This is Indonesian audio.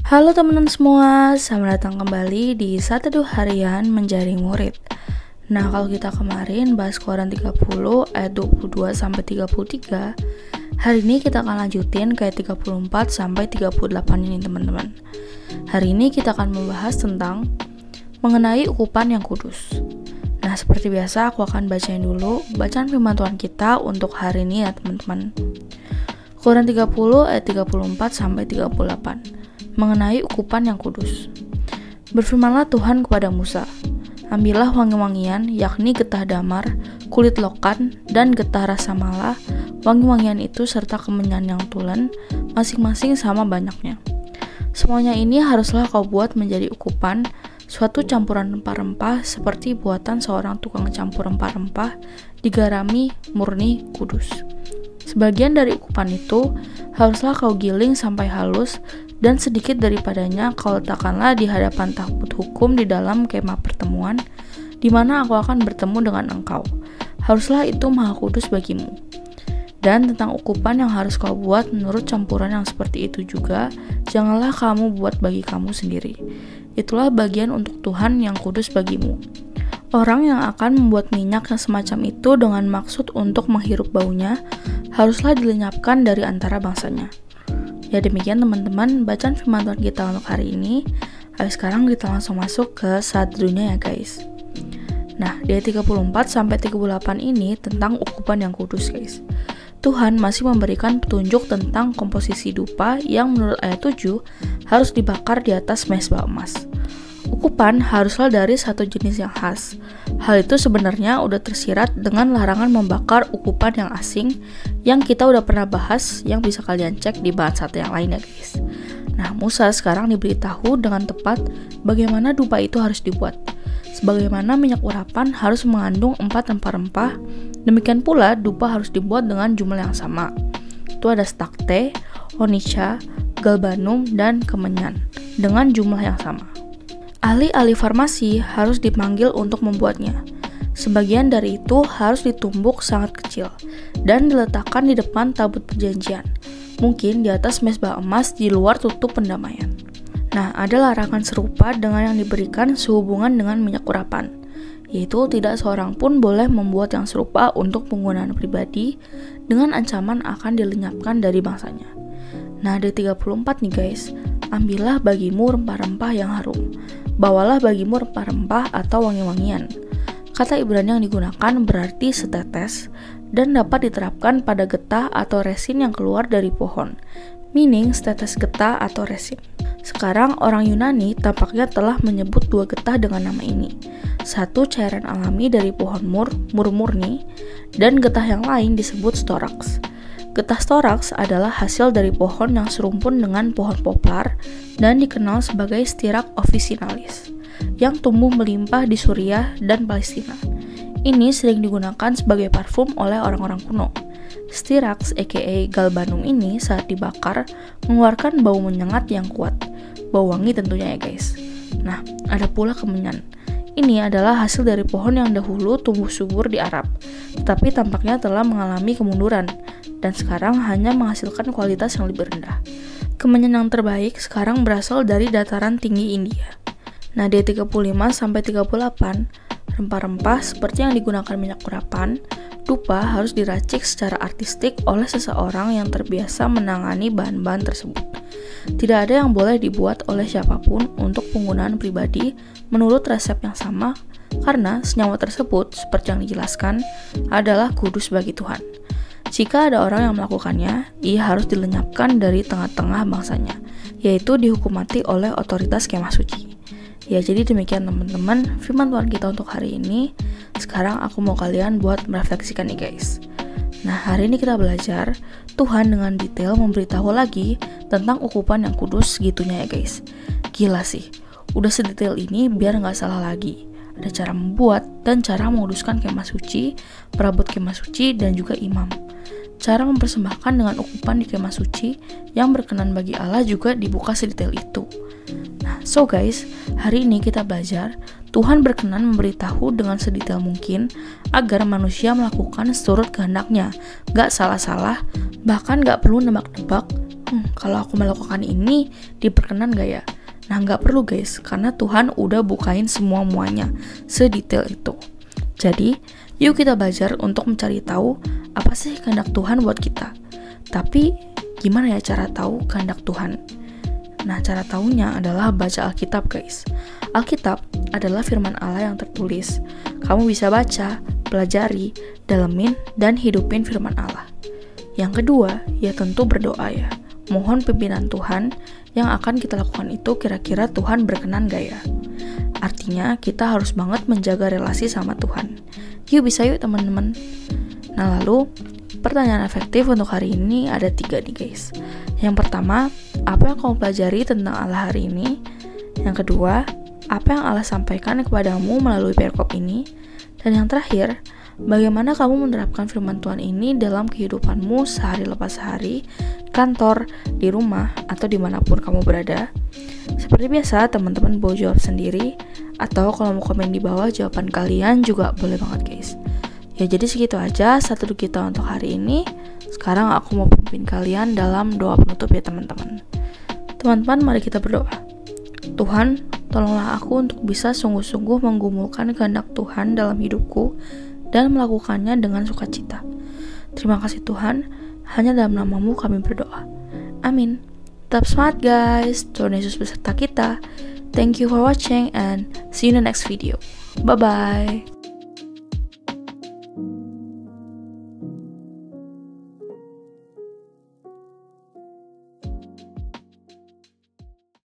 Halo teman-teman semua, selamat datang kembali di Satu Harian Menjadi Murid. Nah, kalau kita kemarin bahas Quran 30 ayat 22 sampai 33, hari ini kita akan lanjutin ke ayat 34 sampai 38 ini teman-teman. Hari ini kita akan membahas tentang mengenai ukupan yang kudus. Nah, seperti biasa aku akan bacain dulu bacaan firman Tuhan kita untuk hari ini ya teman-teman. Quran 30 ayat 34 sampai 38. Mengenai ukupan yang kudus. Berfirmanlah Tuhan kepada Musa, ambillah wangi-wangian, yakni getah damar, kulit lokan, dan getah rasa mala, wangi-wangian itu serta kemenyan yang tulen, masing-masing sama banyaknya. Semuanya ini haruslah kau buat menjadi ukupan, suatu campuran rempah-rempah seperti buatan seorang tukang campur rempah-rempah, digarami, murni, kudus. Sebagian dari ukupan itu haruslah kau giling sampai halus, dan sedikit daripadanya kau letakkanlah di hadapan tabut hukum di dalam kemah pertemuan, di mana aku akan bertemu dengan engkau. Haruslah itu maha kudus bagimu. Dan tentang ukupan yang harus kau buat menurut campuran yang seperti itu juga, janganlah kamu buat bagi kamu sendiri. Itulah bagian untuk Tuhan yang kudus bagimu. Orang yang akan membuat minyak yang semacam itu dengan maksud untuk menghirup baunya, haruslah dilenyapkan dari antara bangsanya. Ya demikian teman-teman bacaan firman Tuhan kita untuk hari ini. Sekarang kita langsung masuk ke saat dunia ya guys. Nah, di ayat 34 sampai 38 ini tentang ukupan yang kudus guys. Tuhan masih memberikan petunjuk tentang komposisi dupa yang menurut ayat 7 harus dibakar di atas mezbah emas. Ukupan haruslah dari satu jenis yang khas. Hal itu sebenarnya udah tersirat dengan larangan membakar ukupan yang asing yang kita udah pernah bahas, yang bisa kalian cek di bahan satu yang lain ya guys. Nah, Musa sekarang diberitahu dengan tepat bagaimana dupa itu harus dibuat. Sebagaimana minyak urapan harus mengandung 4 rempah-rempah, demikian pula dupa harus dibuat dengan jumlah yang sama. Itu ada stakte, onycha, galbanum, dan kemenyan dengan jumlah yang sama. Ahli-ahli farmasi harus dipanggil untuk membuatnya. Sebagian dari itu harus ditumbuk sangat kecil dan diletakkan di depan tabut perjanjian, mungkin di atas mezbah emas di luar tutup pendamaian. Nah, ada larangan serupa dengan yang diberikan sehubungan dengan minyak urapan, yaitu tidak seorang pun boleh membuat yang serupa untuk penggunaan pribadi dengan ancaman akan dilenyapkan dari bangsanya. Nah, di 34 nih guys, ambillah bagimu rempah-rempah yang harum. Bawalah bagimu rempah-rempah atau wangi-wangian. Kata Ibrani yang digunakan berarti setetes dan dapat diterapkan pada getah atau resin yang keluar dari pohon, meaning setetes getah atau resin. Sekarang orang Yunani tampaknya telah menyebut dua getah dengan nama ini. Satu cairan alami dari pohon mur murni, dan getah yang lain disebut storax. Getah storax adalah hasil dari pohon yang serumpun dengan pohon poplar dan dikenal sebagai Styrax officinalis yang tumbuh melimpah di Suriah dan Palestina. Ini sering digunakan sebagai parfum oleh orang-orang kuno. Styrax aka galbanum ini saat dibakar mengeluarkan bau menyengat yang kuat. Bau wangi tentunya ya guys. Nah, ada pula kemenyan. Ini adalah hasil dari pohon yang dahulu tumbuh subur di Arab, tetapi tampaknya telah mengalami kemunduran dan sekarang hanya menghasilkan kualitas yang lebih rendah. Kemenyan yang terbaik sekarang berasal dari dataran tinggi India. Nah, di 35 sampai 38, rempah-rempah seperti yang digunakan minyak urapan, dupa harus diracik secara artistik oleh seseorang yang terbiasa menangani bahan-bahan tersebut. Tidak ada yang boleh dibuat oleh siapapun untuk penggunaan pribadi menurut resep yang sama, karena senyawa tersebut, seperti yang dijelaskan, adalah kudus bagi Tuhan. Jika ada orang yang melakukannya, ia harus dilenyapkan dari tengah-tengah bangsanya, yaitu dihukum mati oleh otoritas kemah suci. Ya, jadi demikian teman-teman firman Tuhan kita untuk hari ini. Sekarang aku mau kalian buat merefleksikan nih guys. Nah, hari ini kita belajar Tuhan dengan detail memberitahu lagi tentang ukupan yang kudus gitunya ya guys. Gila sih, udah sedetail ini biar gak salah lagi. Ada cara membuat dan cara menguduskan kemah suci, perabot kemah suci, dan juga imam. Cara mempersembahkan dengan ukupan di kemah suci yang berkenan bagi Allah juga dibuka sedetail itu. Nah, so guys, hari ini kita belajar Tuhan berkenan memberitahu dengan sedetail mungkin agar manusia melakukan seturut kehendaknya, gak salah-salah, bahkan gak perlu nebak-nebak, kalau aku melakukan ini diperkenan gak ya? Nah, nggak perlu guys, karena Tuhan udah bukain semua-muanya, sedetail itu. Jadi, yuk kita belajar untuk mencari tahu apa sih kehendak Tuhan buat kita. Tapi, gimana ya cara tahu kehendak Tuhan? Nah, cara tahunya adalah baca Alkitab guys. Alkitab adalah firman Allah yang tertulis. Kamu bisa baca, pelajari, dalemin, dan hidupin firman Allah. Yang kedua, ya tentu berdoa ya. Mohon pimpinan Tuhan, yang akan kita lakukan itu kira-kira Tuhan berkenan gak ya? Artinya, kita harus banget menjaga relasi sama Tuhan. Yuk bisa yuk teman-teman. Nah lalu, pertanyaan efektif untuk hari ini ada 3 nih guys. Yang pertama, apa yang kamu pelajari tentang Allah hari ini? Yang kedua, apa yang Allah sampaikan kepadamu melalui perikop ini? Dan yang terakhir, bagaimana kamu menerapkan firman Tuhan ini dalam kehidupanmu sehari lepas sehari, kantor, di rumah, atau dimanapun kamu berada? Seperti biasa, teman-teman boleh jawab sendiri, atau kalau mau komen di bawah jawaban kalian juga boleh banget guys. Ya jadi segitu aja satu kita untuk hari ini. Sekarang aku mau pimpin kalian dalam doa penutup ya teman-teman. Teman-teman, mari kita berdoa. Tuhan, tolonglah aku untuk bisa sungguh-sungguh menggumulkan kehendak Tuhan dalam hidupku dan melakukannya dengan sukacita. Terima kasih Tuhan, hanya dalam namamu kami berdoa. Amin. Tetap semangat guys, Tuhan Yesus beserta kita. Thank you for watching and see you in the next video. Bye-bye.